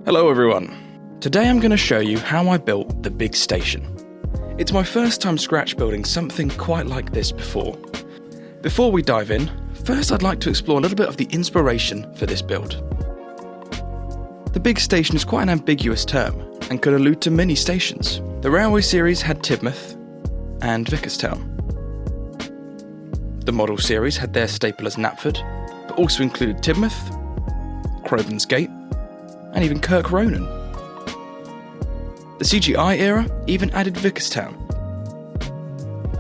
Hello everyone. Today I'm going to show you how I built the big station. It's my first time scratch building something quite like this before. Before we dive in, first I'd like to explore a little bit of the inspiration for this build. The big station is quite an ambiguous term and could allude to many stations. The railway series had Tidmouth and Vickerstown. The model series had their staple as Knapford, but also included Tidmouth, Crowburn's Gate, and even Kirk Ronan. The CGI era even added Vickerstown.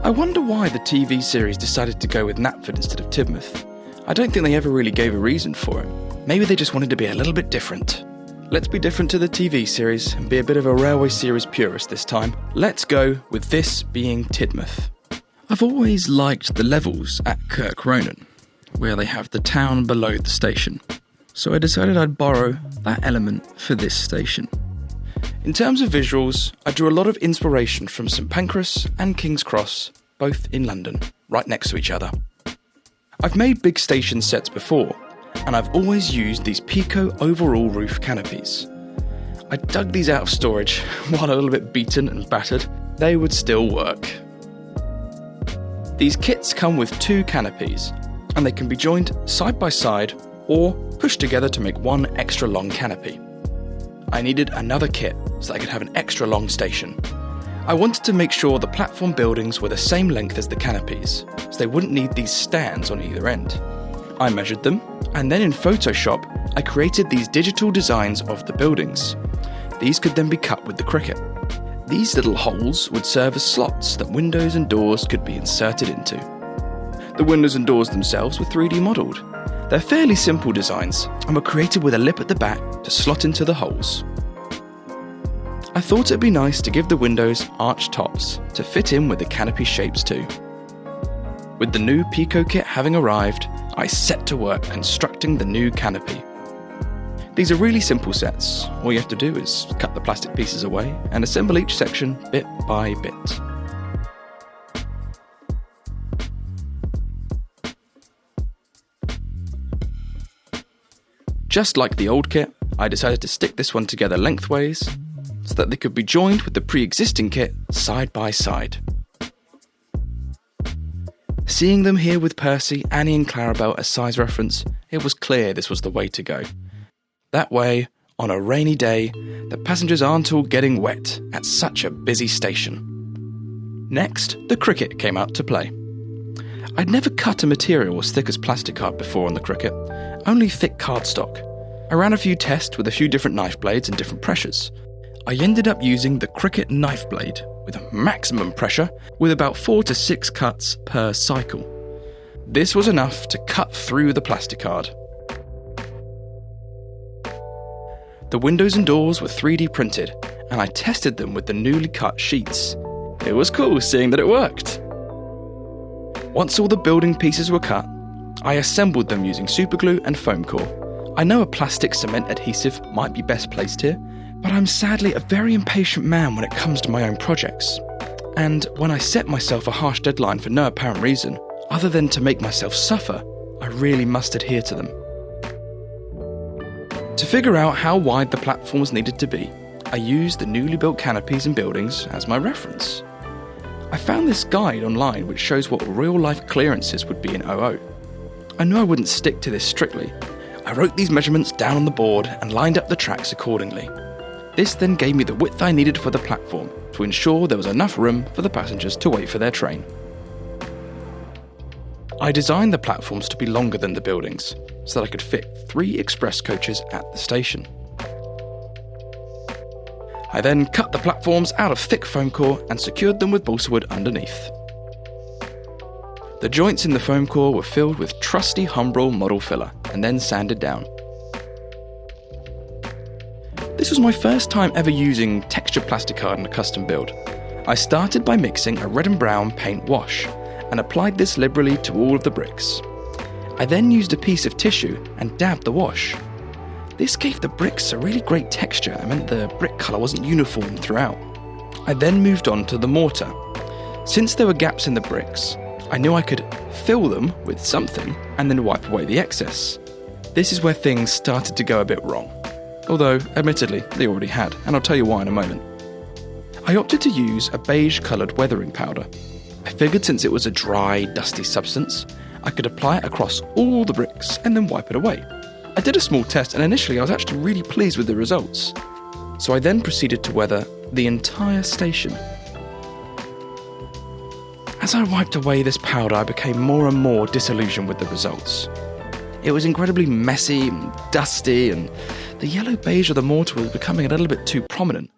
I wonder why the TV series decided to go with Knapford instead of Tidmouth. I don't think they ever really gave a reason for it. Maybe they just wanted to be a little bit different. Let's be different to the TV series and be a bit of a railway series purist this time. Let's go with this being Tidmouth. I've always liked the levels at Kirk Ronan, where they have the town below the station. So I decided I'd borrow that element for this station. In terms of visuals, I drew a lot of inspiration from St Pancras and King's Cross, both in London, right next to each other. I've made big station sets before, and I've always used these Pico overall roof canopies. I dug these out of storage, while a little bit beaten and battered, they would still work. These kits come with two canopies, and they can be joined side by side or pushed together to make one extra long canopy. I needed another kit so that I could have an extra long station. I wanted to make sure the platform buildings were the same length as the canopies, so they wouldn't need these stands on either end. I measured them, and then in Photoshop, I created these digital designs of the buildings. These could then be cut with the Cricut. These little holes would serve as slots that windows and doors could be inserted into. The windows and doors themselves were 3D modelled. They're fairly simple designs and were created with a lip at the back to slot into the holes. I thought it'd be nice to give the windows arch tops to fit in with the canopy shapes too. With the new Pico kit having arrived, I set to work constructing the new canopy. These are really simple sets. All you have to do is cut the plastic pieces away and assemble each section bit by bit. Just like the old kit, I decided to stick this one together lengthways so that they could be joined with the pre-existing kit side by side. Seeing them here with Percy, Annie and Clarabelle as size reference, it was clear this was the way to go. That way, on a rainy day, the passengers aren't all getting wet at such a busy station. Next, the Cricut came out to play. I'd never cut a material as thick as plastic art before on the Cricut, only thick cardstock. I ran a few tests with a few different knife blades and different pressures. I ended up using the Cricut knife blade with maximum pressure with about 4 to 6 cuts per cycle. This was enough to cut through the plastic card. The windows and doors were 3D printed and I tested them with the newly cut sheets. It was cool seeing that it worked. Once all the building pieces were cut, I assembled them using superglue and foam core. I know a plastic cement adhesive might be best placed here, but I'm sadly a very impatient man when it comes to my own projects. And when I set myself a harsh deadline for no apparent reason, other than to make myself suffer, I really must adhere to them. To figure out how wide the platforms needed to be, I used the newly built canopies and buildings as my reference. I found this guide online which shows what real-life clearances would be in 00. I knew I wouldn't stick to this strictly. I wrote these measurements down on the board and lined up the tracks accordingly. This then gave me the width I needed for the platform to ensure there was enough room for the passengers to wait for their train. I designed the platforms to be longer than the buildings so that I could fit 3 express coaches at the station. I then cut the platforms out of thick foam core and secured them with balsa wood underneath. The joints in the foam core were filled with trusty Humbrol model filler and then sanded down. This was my first time ever using textured plastic art in a custom build. I started by mixing a red and brown paint wash and applied this liberally to all of the bricks. I then used a piece of tissue and dabbed the wash. This gave the bricks a really great texture and meant the brick colour wasn't uniform throughout. I then moved on to the mortar. Since there were gaps in the bricks, I knew I could fill them with something and then wipe away the excess. This is where things started to go a bit wrong. although, admittedly, they already had, and I'll tell you why in a moment. I opted to use a beige-coloured weathering powder. I figured since it was a dry, dusty substance, I could apply it across all the bricks and then wipe it away. I did a small test, and initially I was actually really pleased with the results. So I then proceeded to weather the entire station. As I wiped away this powder, I became more and more disillusioned with the results. It was incredibly messy and dusty, and the yellow beige of the mortar was becoming a little bit too prominent.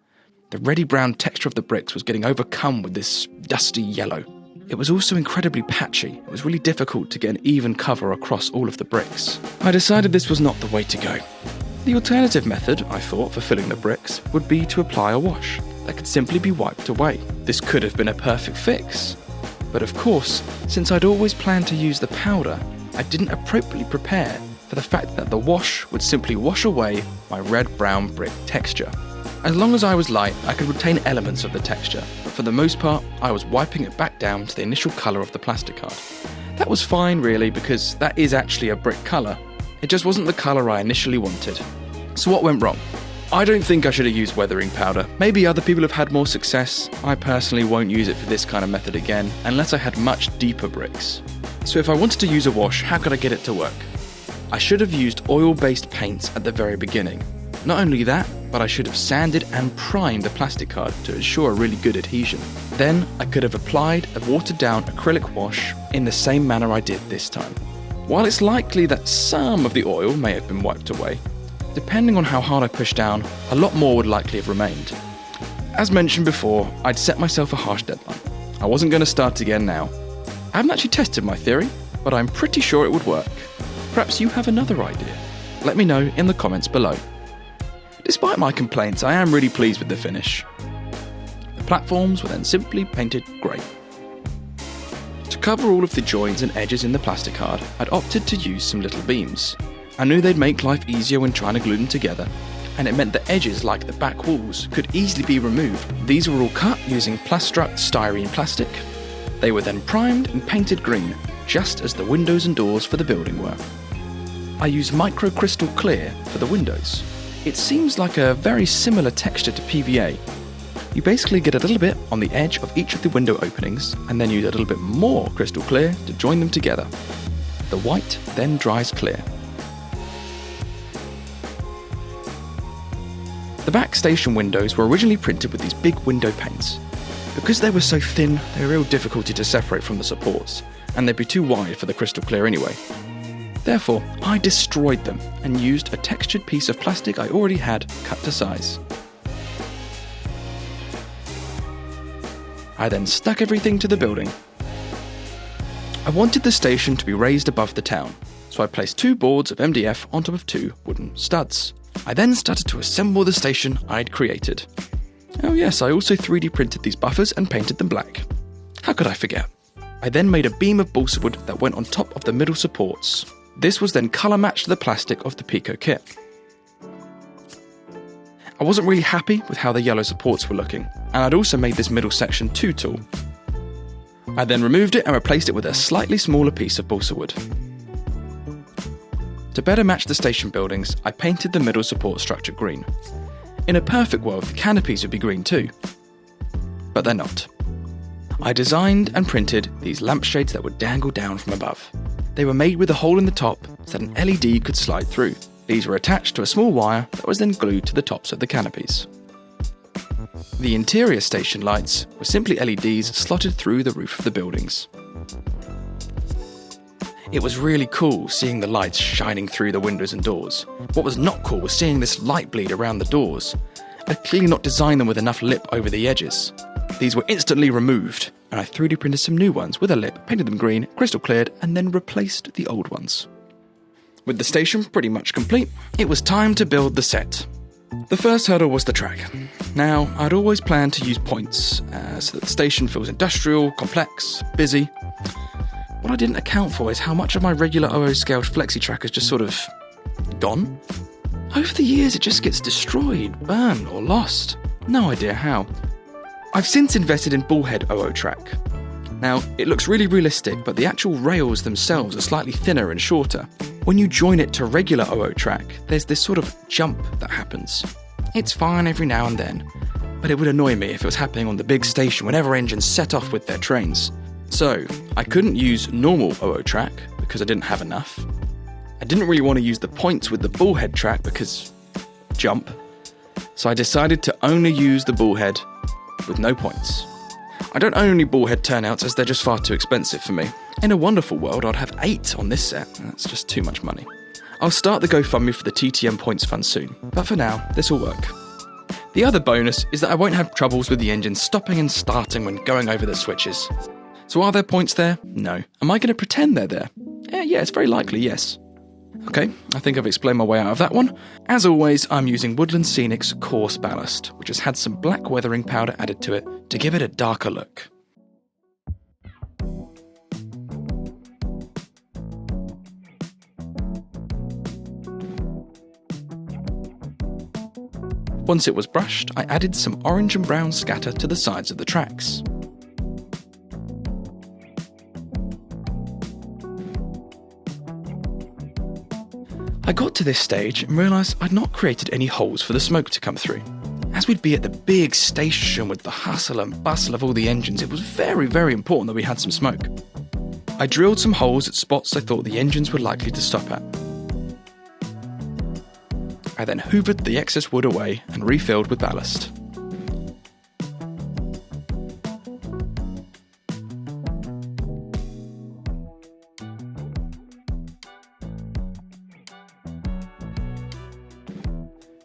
The reddy-brown texture of the bricks was getting overcome with this dusty yellow. It was also incredibly patchy. It was really difficult to get an even cover across all of the bricks. I decided this was not the way to go. The alternative method, I thought, for filling the bricks would be to apply a wash that could simply be wiped away. This could have been a perfect fix. But of course, since I'd always planned to use the powder, I didn't appropriately prepare for the fact that the wash would simply wash away my red-brown brick texture. As long as I was light, I could retain elements of the texture, but for the most part, I was wiping it back down to the initial colour of the plastic card. That was fine really, because that is actually a brick colour. It just wasn't the colour I initially wanted. So what went wrong? I don't think I should have used weathering powder. Maybe other people have had more success. I personally won't use it for this kind of method again, unless I had much deeper bricks. So if I wanted to use a wash, how could I get it to work? I should have used oil-based paints at the very beginning. Not only that, but I should have sanded and primed the plastic card to ensure a really good adhesion. Then I could have applied a watered-down acrylic wash in the same manner I did this time. While it's likely that some of the oil may have been wiped away, depending on how hard I pushed down, a lot more would likely have remained. As mentioned before, I'd set myself a harsh deadline. I wasn't going to start again now. I haven't actually tested my theory, but I'm pretty sure it would work. Perhaps you have another idea. Let me know in the comments below. Despite my complaints, I am really pleased with the finish. The platforms were then simply painted grey. To cover all of the joins and edges in the plastic card, I'd opted to use some little beams. I knew they'd make life easier when trying to glue them together, and it meant that edges like the back walls could easily be removed. These were all cut using Plastruct styrene plastic. They were then primed and painted green, just as the windows and doors for the building were. I used microcrystal clear for the windows. It seems like a very similar texture to PVA. You basically get a little bit on the edge of each of the window openings and then use a little bit more crystal clear to join them together. The white then dries clear. The back station windows were originally printed with these big window panes. Because they were so thin, they were real difficulty to separate from the supports, and they'd be too wide for the crystal clear anyway. Therefore, I destroyed them and used a textured piece of plastic I already had cut to size. I then stuck everything to the building. I wanted the station to be raised above the town, so I placed 2 boards of MDF on top of 2 wooden studs. I then started to assemble the station I'd created. Oh yes, I also 3D printed these buffers and painted them black. How could I forget? I then made a beam of balsa wood that went on top of the middle supports. This was then colour matched to the plastic of the Pico kit. I wasn't really happy with how the yellow supports were looking, and I'd also made this middle section too tall. I then removed it and replaced it with a slightly smaller piece of balsa wood. To better match the station buildings, I painted the middle support structure green. In a perfect world, the canopies would be green too. But they're not. I designed and printed these lampshades that would dangle down from above. They were made with a hole in the top so that an LED could slide through. These were attached to a small wire that was then glued to the tops of the canopies. The interior station lights were simply LEDs slotted through the roof of the buildings. It was really cool seeing the lights shining through the windows and doors. What was not cool was seeing this light bleed around the doors. I'd clearly not designed them with enough lip over the edges. These were instantly removed, and I 3D printed some new ones with a lip, painted them green, crystal cleared, and then replaced the old ones. With the station pretty much complete, it was time to build the set. The first hurdle was the track. Now, I'd always planned to use points, so that the station feels industrial, complex, busy. What I didn't account for is how much of my regular OO scaled flexi track is just sort of gone. Over the years, it just gets destroyed, burned, or lost. No idea how. I've since invested in bullhead OO track. Now, it looks really realistic, but the actual rails themselves are slightly thinner and shorter. When you join it to regular OO track, there's this sort of jump that happens. It's fine every now and then, but it would annoy me if it was happening on the big station whenever engines set off with their trains. So, I couldn't use normal OO track because I didn't have enough. I didn't really want to use the points with the bullhead track because jump. So I decided to only use the bullhead with no points. I don't own any bullhead turnouts as they're just far too expensive for me. In a wonderful world, I'd have 8 on this set. That's just too much money. I'll start the GoFundMe for the TTM points fund soon, but for now, this will work. The other bonus is that I won't have troubles with the engine stopping and starting when going over the switches. So are there points there? No. Am I going to pretend they're there? Yeah, it's very likely, yes. Okay, I think I've explained my way out of that one. As always, I'm using Woodland Scenic's coarse ballast, which has had some black weathering powder added to it to give it a darker look. Once it was brushed, I added some orange and brown scatter to the sides of the tracks. I got to this stage and realised I'd not created any holes for the smoke to come through. As we'd be at the big station with the hustle and bustle of all the engines, it was very, very important that we had some smoke. I drilled some holes at spots I thought the engines were likely to stop at. I then hoovered the excess wood away and refilled with ballast.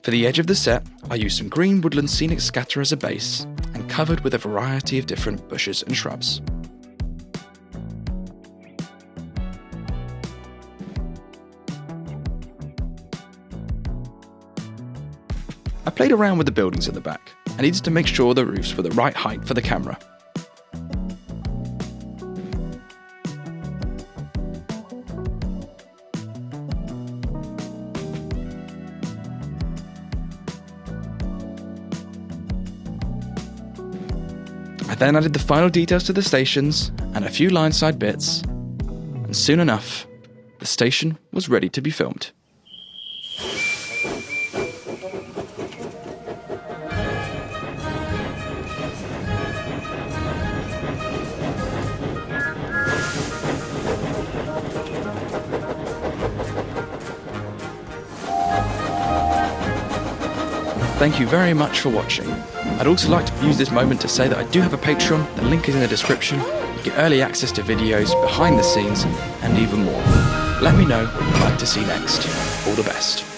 For the edge of the set, I used some green Woodland Scenic scatter as a base and covered with a variety of different bushes and shrubs. I played around with the buildings at the back. I needed to make sure the roofs were the right height for the camera. I then added the final details to the stations and a few line side bits, and soon enough, the station was ready to be filmed. Thank you very much for watching. I'd also like to use this moment to say that I do have a Patreon, the link is in the description. You get early access to videos, behind the scenes, and even more. Let me know what you'd like to see next. All the best.